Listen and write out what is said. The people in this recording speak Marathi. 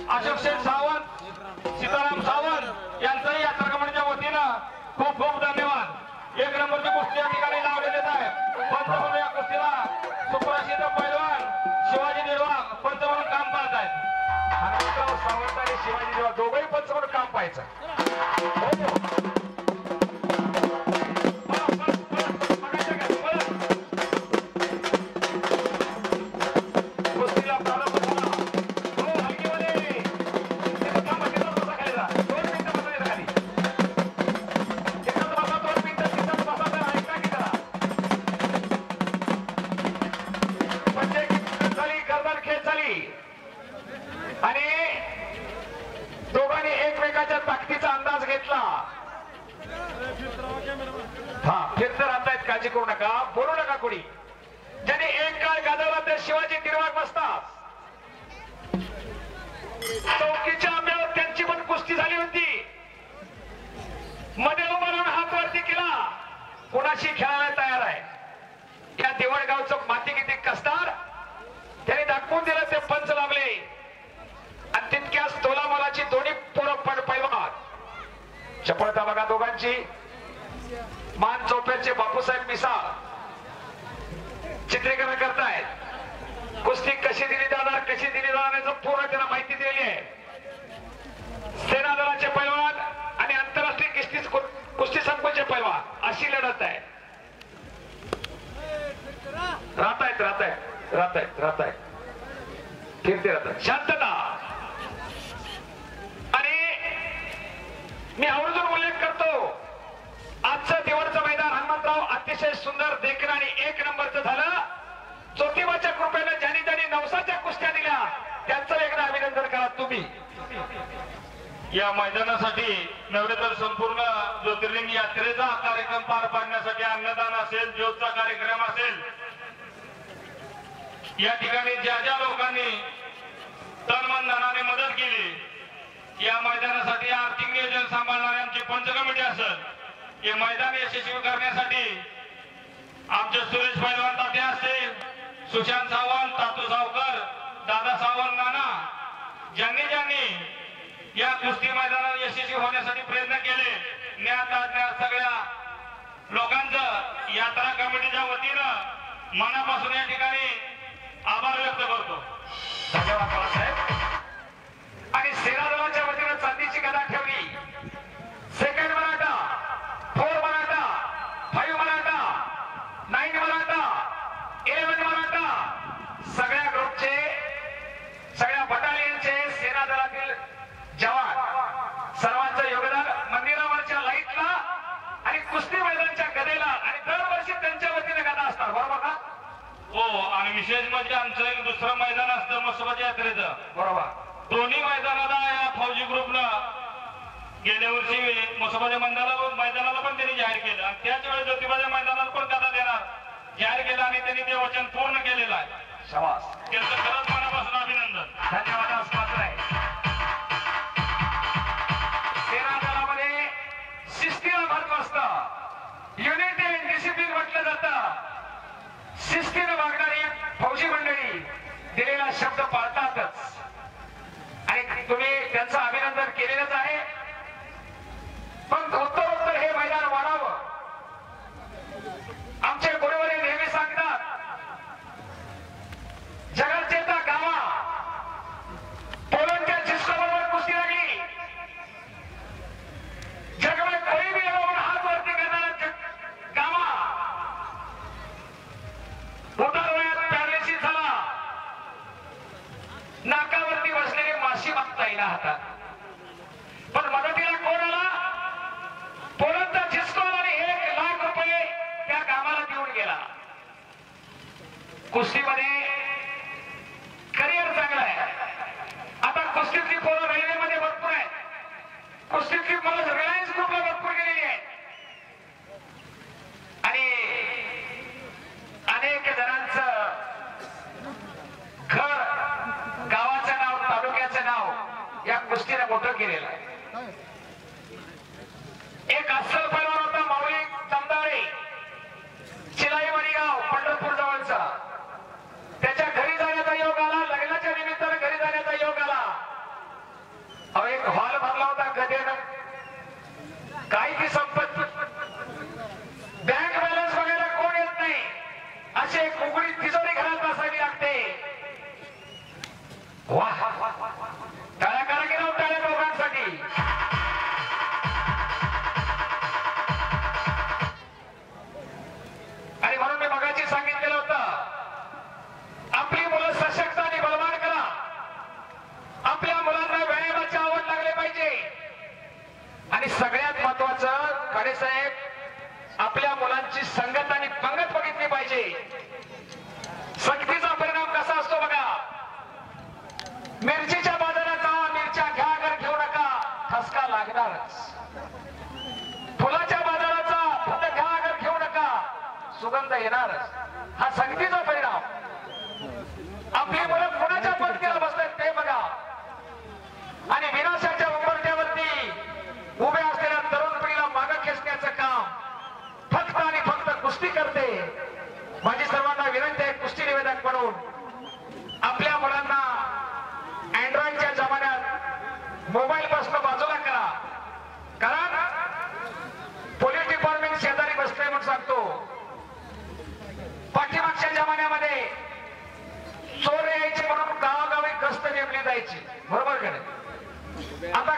अशोक शेठ सावंत, सीताराम सावंत यांचाही यात्रा कमिटीच्या वतीनं खूप खूप धन्यवाद। एक नंबरची कुस्ती या ठिकाणी लावलेली आहे। पंच म्हणून या कुस्तीला सुप्रसिद्ध पैलवान शिवाजी निर्वाग पंच म्हणून काम पाहत आहेत। हनुमंतराव सावंत आणि शिवाजी निर्वाग दोघंही पंच म्हणून काम पाहायचं। काळजी करू नका, बोलू नका कोणी। ज्यांनी एक काळ गाजवला ते शिवाजी निर्वाग बसतात। चौकीच्या आंब्यावर त्यांची पण कुस्ती झाली होती। मध्ये उभा राहून हात वरती केला, कोणाशी खेळायला तयार आहे। या देवळगावचं माती किती कसणार त्यांनी दाखवून दिलं। ते पंच लागले आणि तितक्याच तोलामोलाची दोन्ही पोरं पैलवान। चपळता बघा दोघांची। मान चौप्याचे बापूसाहेब मिसाळ चित्रीकरण करतायत। कुस्ती कशी दिली जाणार, कशी दिली जाणार याचं पूर्ण त्यांना माहिती दिलेली आहे। सेना दलाचे पैलवान आणि आंतरराष्ट्रीय कुस्ती संकुलचे पैलवान अशी लढत आहे। राहतायत फिरते राहतात। शांतता। आणि मी आवर्जून उल्लेख करतो, आजचं देवळचं मैदान हनुमंतराव अतिशय सुंदर देखणं आणि एक नंबरचं झालं। ज्योतिबाच्या कृपेने ज्यांनी ज्यांनी नवसाच्या कुस्त्या दिल्या त्यांचं एकदा अभिनंदन करा तुम्ही। या मैदानासाठी नव्हे तर संपूर्ण ज्योतिर्लिंग यात्रेचा कार्यक्रम पार पाडण्यासाठी अन्नदान असेल, ज्योतचा कार्यक्रम असेल, या ठिकाणी ज्या ज्या लोकांनी तन मन धनाने मदत केली, या मैदानासाठी आर्थिक नियोजन सांभाळणारी आमची पंच कमिटी असेल, हे मैदान यशस्वी करण्यासाठी आमचे सुरेश पैलवान तात्या असतील, सुशांत सावंत, तातू सावकर, दादा सावंत, नाना, ज्यांनी या कुस्ती मैदानात यशस्वी होण्यासाठी प्रयत्न केले, ज्ञात सगळ्या लोकांचं यात्रा कमिटीच्या वतीनं मनापासून या ठिकाणी आभार व्यक्त करतो। धन्यवाद बाळासाहेब। आणि सेना दलाच्या वतीनं चांदीची गदा ठेवली। सेकंड मराठा, 4 मराठा, 5 मराठा, 9 मराठा, 11 मराठा, सगळ्या ग्रुपचे, सगळ्या बटालियनचे, सेना दलातील जवान सर्वांचं योगदान मंदिरावरच्या लाईटला आणि कुस्ती मैदानाच्या गदेला आणि दरवर्षी त्यांच्या वतीने गदा असतात, बरोबर का? हो। आणि विशेष म्हणजे आमचं एक दुसरं मैदान असतं मसोबाच्या यात्रेचं, बरोबर। दोन्ही मैदानाला या फौजी ग्रुपनं गेल्या वर्षी मसोबाच्या मैदानाला पण त्यांनी जाहीर केलं आणि त्याच वेळेस ज्योतिबाच्या मैदानाला पण गदा देणार जाहीर केलं आणि त्यांनी ते वचन पूर्ण केलेलं आहे। शाबास, त्यांचं खरंच मनापासून अभिनंदन, धन्यवाद पात्र आहे। सेना दलामध्ये शिस्तीला महत्व असतं, युनिटी अँड डिसिप्लिन म्हटलं जातं। शिस्तीनं वागणारी फौजी मंडळी दिलेला शब्द पाळतातच आणि तुम्ही त्यांचं अभिनंदन केलेलंच आहे। पण उत्तरोत्तर हे मैदान वाढावं। आमचे गुरुवारी नेहमी सांगतात, जगाचेता गावा पोलंडच्या जिस्कोबरोबर कुस्ती लागली, जग में कोई भी लोग हात वरती करणारा गावा उतारवयात पॅरालिसिस झाला, नाकावरती बसलेली माशी मागता येईना हातात, पण मदतीला कोण आला? पोलंडचा जिस्को आणि 1 लाख रुपये त्या गावाला देऊन गेला। कुस्तीमध्ये करिअर चांगलं आहे। आता कुस्तीची पोरं रेल्वेमध्ये भरपूर आहे, कुस्तीची पोरं रिलायन्स ग्रुपला भरपूर गेलेली आहे आणि अनेक जणांचं घर, गावाचं नाव, तालुक्याचं नाव या कुस्तीने मोठं केलेलं आहे। एक अस्सल पैलवान होता माऊली दमदारे, चिलाईवाडी गाव, पंढरपूर जवळचा। त्याच्या घरी जाण्याचा योग आला, लग्नाच्या निमित्तानं घरी जाण्याचा योग आला ठसका लागणारच. फुलाच्या बाजाराचा फक्त घागर घेऊ नका, सुगंध येणारच. हा संगतीचा परिणाम. आपली मुलं कुणाच्या पंक्तीला बसतात ते बघा आणि विनाशाच्या उंबरठ्यावरती उभे असलेल्या तरुण पिढीला मागे खेचण्याचं काम फक्त आणि फक्त कुस्ती करते. माझी सर्वांना विनंती आहे, कुस्ती निवेदक म्हणून आपल्या मुलांना अँड्रॉइडच्या जमान्यात मोबाईल पासून बाजूला करा. कारण पोलीस डिपार्टमेंट शेजारी बसले म्हणून सांगतो. पाठीमागच्या जमान्यामध्ये चोर यायचे म्हणून गावागावी गस्त नेमली जायची, बरोबर का नाही? आता